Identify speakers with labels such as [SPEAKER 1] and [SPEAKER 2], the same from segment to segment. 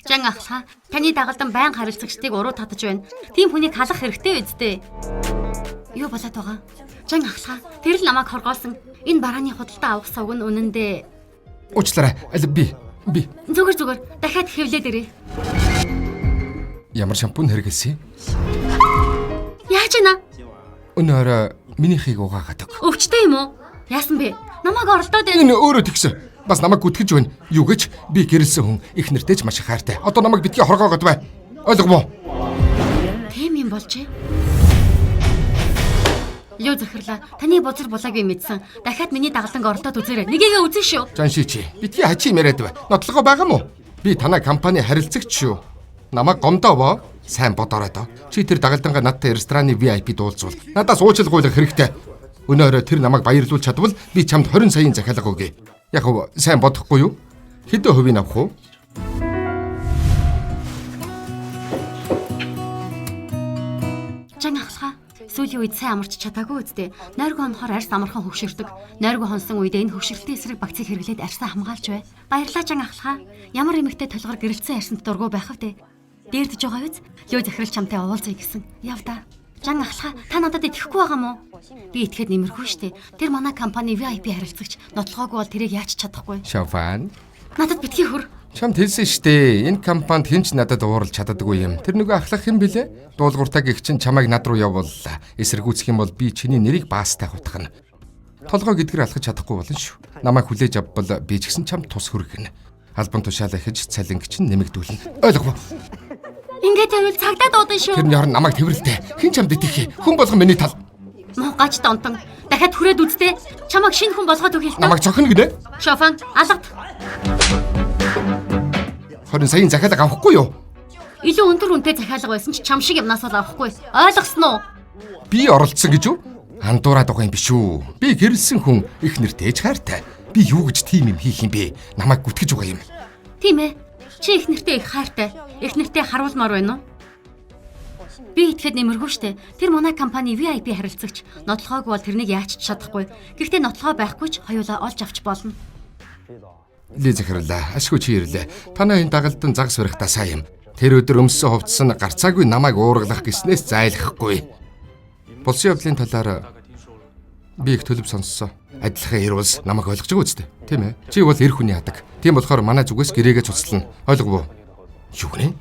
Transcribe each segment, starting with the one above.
[SPEAKER 1] Жан ахлаа. Таны дагалдан байн харилцагчдыг уруу татаж байна. Тийм хүнийг халах хэрэгтэй үсттэй. Юу болоод байгаа? Жан ахлаа. Тэр л намайг хоргоолсон. Энэ барааны худалдаа авах сувг нь үнэндээ.
[SPEAKER 2] Уучлаарай. Би.
[SPEAKER 1] Зүгээр. Дахиад хэвлээд ирээ.
[SPEAKER 2] Ямар шампунь хэрэгэлсэн?
[SPEAKER 1] Яаж ийна?
[SPEAKER 2] Өнөөр минийхийг угаагаад өг.
[SPEAKER 1] Өвчтэй юм уу? Яасан бэ? Намайг оролдоод байна.
[SPEAKER 2] Энэ өөрөө тэгсэн. Бас намайг гүтгэж байна. Юу гэж би гэрэлсэн хүн их нэртэй ч маш их хайртай. Одоо намайг битгий хоргоогоод бай. Ойлгомоо?
[SPEAKER 1] Тийм юм болжээ. Юу захирлаа. Таны бузар булааг би мэдсэн. Дахиад миний дагалданг оролдоод үзээрэй. Нэгийгээ үзэн шүү.
[SPEAKER 2] Жаншичи. Битгий хачи яриад бай. Нотлогоо байгаа мó? Би танай компани харилцагч шүү. Намайг гомдоовоо. Сайн бодоорой доо. Чи тэр дагалдангаа надтай рестораны VIP дуулзвал надаас уучлалгуйлах хэрэгтэй. Өнөөрөө тэр намайг баярлуулж чадвал би чамд 20 саяын захиалга өгье. Яг уу сайн бодохгүй юу? Хэдэн хувийг авах уу?
[SPEAKER 1] Жан ахлаа. Сүүлийн үед сайн амарч чадаагүй үсттэй. Нойргүй хонохоор арьс амархан хөвшөрдөг. Нойргүй хонсон үед энэ хөвшөрөлтийн эсрэг багцыг хэрэглээд арьсаа хамгаалж бай. Баярлалаа Жан ахлаа. Ямар эмэгтэй толгоор гэрэлцсэн арьсанд дургу байх вэ? Дээрдэж байгаа биз? Юу захирал чамтай уулзъя гэсэн. Яв да. Жан ахлаа. Та надад итгэхгүй байгаа мó? Би итгэхэд нэмэргүй штэ. Тэр манай компани VIP харилцагч. Нотлогоогүй бол тэрийг яаж чадахгүй.
[SPEAKER 2] Шаван.
[SPEAKER 1] Надад битгий хөр.
[SPEAKER 2] Чамд хэлсэн штэ. Энэ компанид хэн ч надад ууралж чаддаггүй юм. Тэр нөгөө ахлах юм бэлээ? Дуулууртаа гих чин чамайг над руу явууллаа. Эсэргүүцэх юм бол би чиний нэрийг баастай хутгана. Толгой гэдгээр алхаж чадахгүй болно шүү. Намайг хүлээж авбал би ч гэсэн чамд тус хүргэнэ. Албан тушаалаа хийж цалинг чинь нэмэгдүүлнэ. Ойлгов?
[SPEAKER 1] Ингээд тавил цагдаа дуудан шүү.
[SPEAKER 2] Тэрний орон намайг тэрвэрлдэ. Хэн чамд итгэх? Хүн болгон миний тал.
[SPEAKER 1] Могач донтон. Дахиад хүрээд үзтээ. Чамайг шинэ хүн болгоод өгье л та.
[SPEAKER 2] Намайг цохно гинэ.
[SPEAKER 1] Шофан, алгад.
[SPEAKER 2] 20 саяын захиалга авахгүй юу?
[SPEAKER 1] Илүү өндөр үнэтэй захиалга байсан ч чам шиг юмнаас бол авахгүй. Ойлгосон уу?
[SPEAKER 2] Би оролцсон гэж юу? Андуураад байгаа юм биш үү? Би гэрэлсэн хүн их нэртэй ч хайртай. Би юу гэж тийм юм хийх юм бэ? Намайг гүтгэж байгаа юм.
[SPEAKER 1] Тийм ээ. Чи их нэртэй их хайртай. Их нэртэй харуулмаар байна уу? Би итгэхэд нэмэргүй штэ. Тэр манай компани VIP харилцагч. Нотлохоогүй бол тэрнийг яаж ч чадахгүй. Гэхдээ нотлохоо байхгүй ч хоёулаа олж авч болно.
[SPEAKER 2] Ли захирлаа. Ашгүй чи ирлээ. Танай энэ дагалдан загас барихтаа сайн юм. Тэр өдөр өмссөн хувцсан гарцаагүй намайг уургалах гэснээс зайлахгүй. Болсон явдлын талаар би их төлөв сонссон. Адилхан ирвэлс намайг ойлгож байгаа үстэй. Тийм ээ. Чи бол эр хүний хадаг. Тийм болохоор манай зүгээс гэрээгээ цуцлана. Ойлгов уу? Юу гэнэ?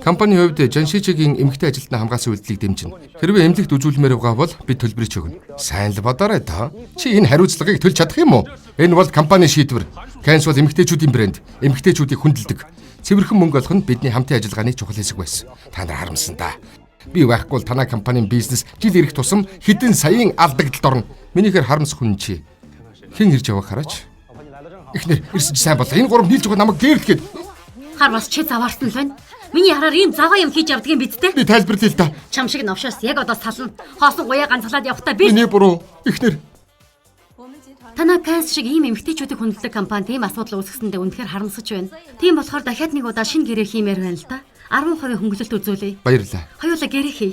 [SPEAKER 2] Компани хувьд Жаншичигийн эмэгтэй ажилтнаа хамгаалсан үйлдэлийг дэмжинэ. Хэрвээ эмнэлэгт үзүүлмээр байгаа бол бид төлбөрийг өгнө. Сайн л бодоорой тоо. Чи энэ хариуцлагыг төлж чадах юм уу? Энэ бол компани шийдвэр. Кэнс бол эмэгтэйчүүдийн брэнд. Эмэгтэйчүүдийг хүндэлдэг. Цэвэрхэн мөнгө олох нь бидний хамтын ажиллагааны чухал хэсэг байсан. Та нар харамсан да. Би байхгүй бол танай компанийн бизнес жил ирэх тусам хэдэн саяын алдагдлд орно. Минийхэр харамсах хүн чи. Хэн ирж явах хараач. Эхнэр ирсэн сайн болоо. Энэ гурав нийлж байгаа намайг дээрлэхэд.
[SPEAKER 1] Хар бас чи заваарсан л байна. Миний хараар ийм заваа юм хийж явдгийн биз дээ.
[SPEAKER 2] Би тайлбарлая л да.
[SPEAKER 1] Чам шиг новшоос яг одоо сална. Хоосон гуяа ганцлаад явахтаа би.
[SPEAKER 2] Миний буруу. Эхнэр.
[SPEAKER 1] Танай Кэнс шиг ийм эмэгтэйчүүдийг хүндэлдэг компани тийм асуудал үүсгэсэндээ үнэхээр харамсаж байна. Тийм болохоор дахиад нэг удаа шинэ гэрээ хиймээр байна л да. 10% хөнгөлөлт үзүүлье.
[SPEAKER 2] Баярлалаа.
[SPEAKER 1] Хоёулаа гэрээ хий.